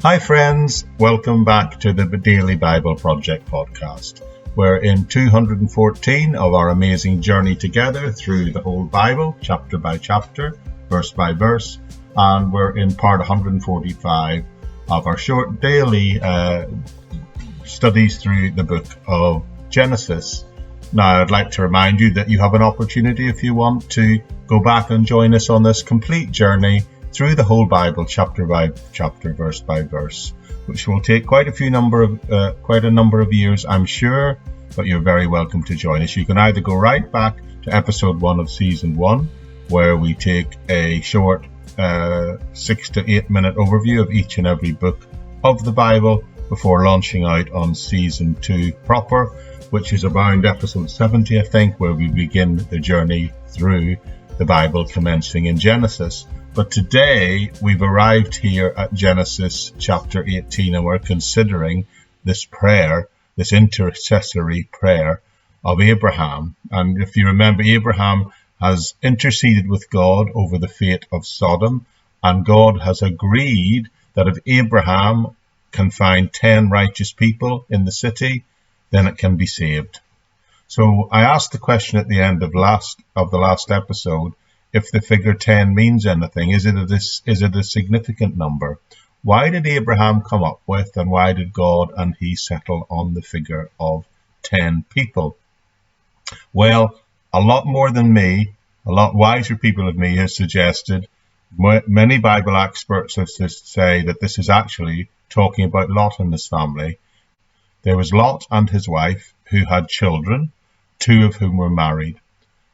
Hi friends, welcome back to the Daily Bible Project podcast. We're in 214 of our amazing journey together through the whole Bible, chapter by chapter, verse by verse, and we're in part 145 of our short daily studies through the book of Genesis. Now, I'd like to remind you that you have an opportunity if you want to go back and join us on this complete journey through the whole Bible, chapter by chapter, verse by verse, which will take quite a number of years, I'm sure, but you're very welcome to join us. You can either go right back to episode 1 of season 1, where we take a short 6 to 8 minute overview of each and every book of the Bible before launching out on season 2 proper, which is around episode 70, I think, where we begin the journey through the Bible commencing in Genesis. But today we've arrived here at Genesis chapter 18, and we're considering this prayer, this intercessory prayer of Abraham. And if you remember, Abraham has interceded with God over the fate of Sodom, and God has agreed that if Abraham can find 10 righteous people in the city, then it can be saved. So I asked the question at the end of the last episode, if the figure 10 means anything. Is it a significant number? Why did Abraham come up with, and why did God and he settle on the figure of 10 people? Well, a lot more than me, a lot wiser people than me has suggested, many Bible experts have to say that this is actually talking about Lot and his family. There was Lot and his wife who had children, 2 of whom were married.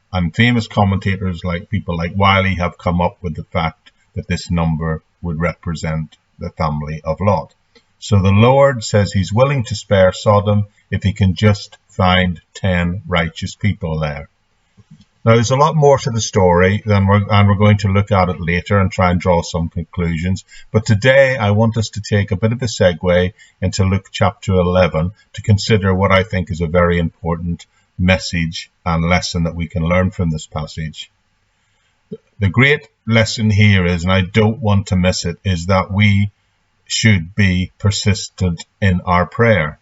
And famous commentators like people like Wiley have come up with the fact that this number would represent the family of Lot. So the Lord says he's willing to spare Sodom if he can just find 10 righteous people there. Now, there's a lot more to the story, and we're going to look at it later and try and draw some conclusions. But today, I want us to take a bit of a segue into Luke chapter 11 to consider what I think is a very important message and lesson that we can learn from this passage. The great lesson here is, and I don't want to miss it, is that we should be persistent in our prayer.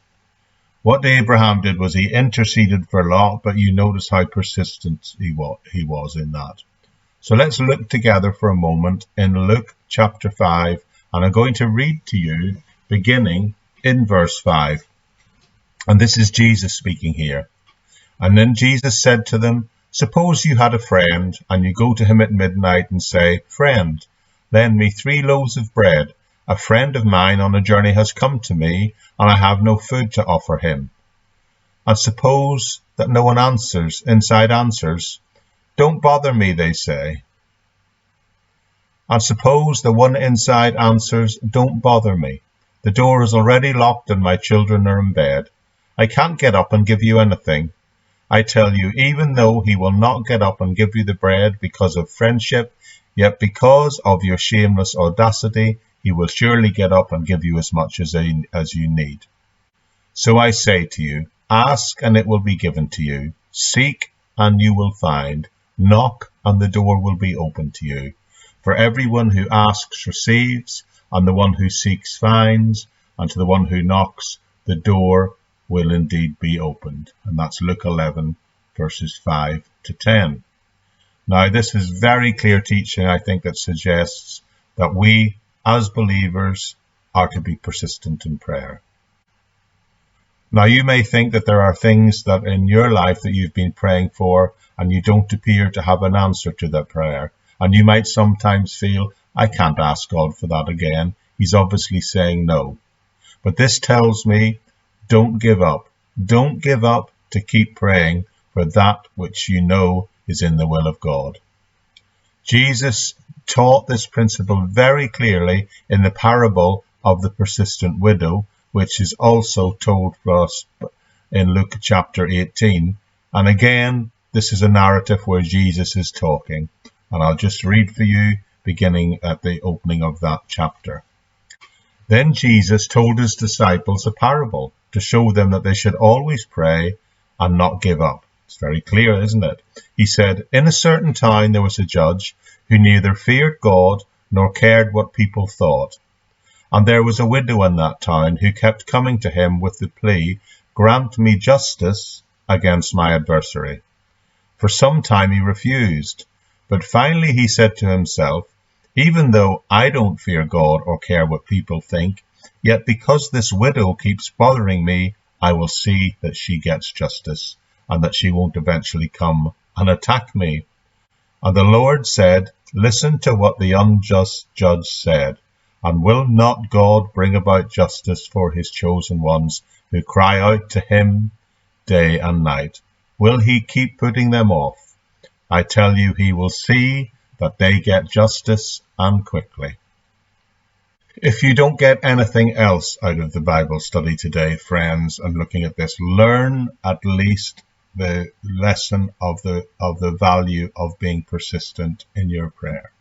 What Abraham did was he interceded for Lot, but you notice how persistent he was in that. So let's look together for a moment in Luke chapter 5, and I'm going to read to you beginning in verse 5. And this is Jesus speaking here. And then Jesus said to them, "Suppose you had a friend, and you go to him at midnight and say, 'Friend, lend me 3 loaves of bread. A friend of mine on a journey has come to me, and I have no food to offer him.' And suppose that no one answers, 'Don't bother me,' they say. And suppose the one inside answers, 'Don't bother me. The door is already locked and my children are in bed. I can't get up and give you anything.' I tell you, even though he will not get up and give you the bread because of friendship, yet because of your shameless audacity, he will surely get up and give you as much as you need. So I say to you, ask and it will be given to you. Seek and you will find. Knock and the door will be opened to you. For everyone who asks receives, and the one who seeks finds, and to the one who knocks, the door will indeed be opened." And that's Luke 11, verses 5 to 10. Now, this is very clear teaching, I think, that suggests that we, as believers, are to be persistent in prayer. Now, you may think that there are things that in your life that you've been praying for, and you don't appear to have an answer to that prayer. And you might sometimes feel, I can't ask God for that again. He's obviously saying no. But this tells me, don't give up. Don't give up to keep praying for that which you know is in the will of God. Jesus taught this principle very clearly in the parable of the persistent widow, which is also told for us in Luke chapter 18. And again, this is a narrative where Jesus is talking. And I'll just read for you, beginning at the opening of that chapter. Then Jesus told his disciples a parable to show them that they should always pray and not give up. It's very clear, isn't it? He said, "In a certain town there was a judge who neither feared God nor cared what people thought. And there was a widow in that town who kept coming to him with the plea, "Grant me justice against my adversary." For some time he refused, but finally he said to himself, "Even though I don't fear God or care what people think, yet because this widow keeps bothering me, I will see that she gets justice, and that she won't eventually come and attack me." And the Lord said, "Listen to what the unjust judge said. And will not God bring about justice for his chosen ones who cry out to him day and night? Will he keep putting them off? I tell you, he will see that they get justice, and quickly." If you don't get anything else out of the Bible study today, friends, and looking at this, learn at least the lesson of the value of being persistent in your prayer.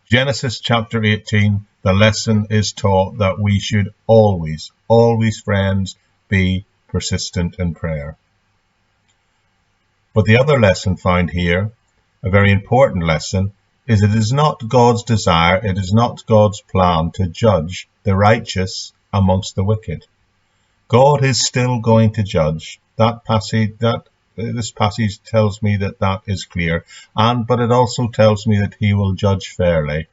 Genesis chapter 18, the lesson is taught that we should always, friends, be persistent in prayer. But the other lesson found here, a very important lesson, is it is not God's desire, it is not God's plan to judge the righteous amongst the wicked. God is still going to judge. This passage tells me that is clear, but it also tells me that he will judge fairly.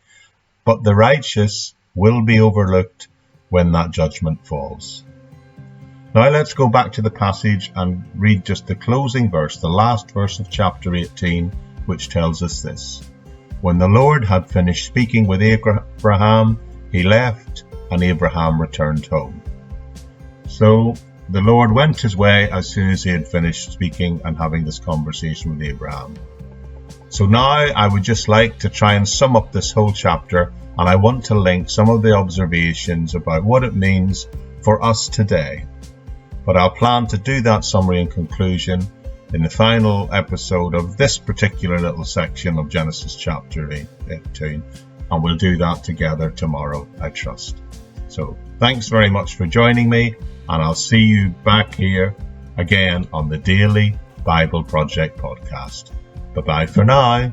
But the righteous will be overlooked when that judgment falls. Now let's go back to the passage and read just the closing verse, the last verse of chapter 18, which tells us this. When the Lord had finished speaking with Abraham, he left, and Abraham returned home. So the Lord went his way as soon as he had finished speaking and having this conversation with Abraham. So now I would just like to try and sum up this whole chapter, and I want to link some of the observations about what it means for us today. But I'll plan to do that summary and conclusion in the final episode of this particular little section of Genesis chapter 18, and we'll do that together tomorrow, I trust. So thanks very much for joining me, and I'll see you back here again on the Daily Bible Project Podcast. Bye-bye for now.